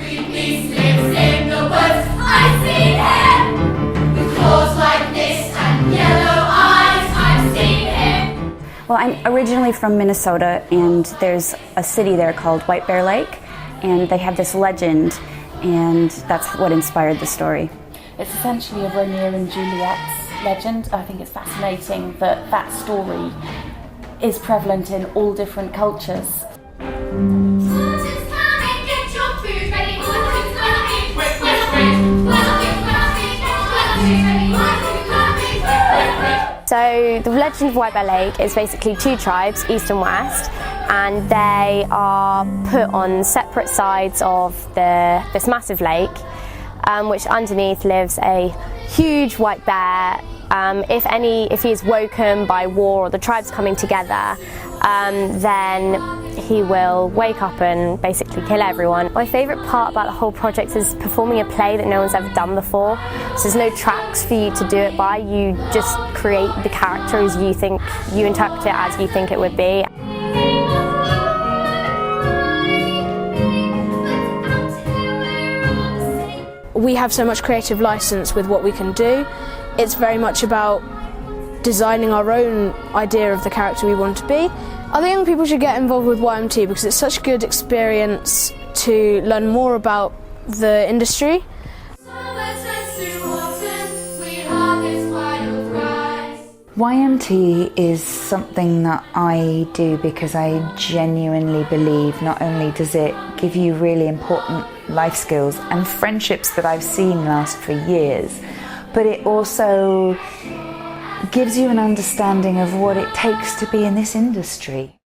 Every beast lives in the woods. I've seen him with claws like this and yellow eyes. I've seen him. Well, I'm originally from Minnesota, and there's a city there called White Bear Lake, and they have this legend, and that's what inspired the story. It's essentially a Romeo and Juliet's legend. I think it's fascinating that that story is prevalent in all different cultures. So the legend of White Bear Lake is basically two tribes, east and west, and they are put on separate sides of this massive lake, which underneath lives a huge white bear. If he is woken by war or the tribes coming together, then he will wake up and basically kill everyone. My favourite part about the whole project is performing a play that no one's ever done before. So there's no tracks for you to do it by. You just create the character as you think, you interpret it as you think it would be. We have so much creative license with what we can do. It's very much about designing our own idea of the character we want to be. Other young people should get involved with YMT because it's such a good experience to learn more about the industry. YMT is something that I do because I genuinely believe not only does it give you really important life skills and friendships that I've seen last for years, but it also gives you an understanding of what it takes to be in this industry.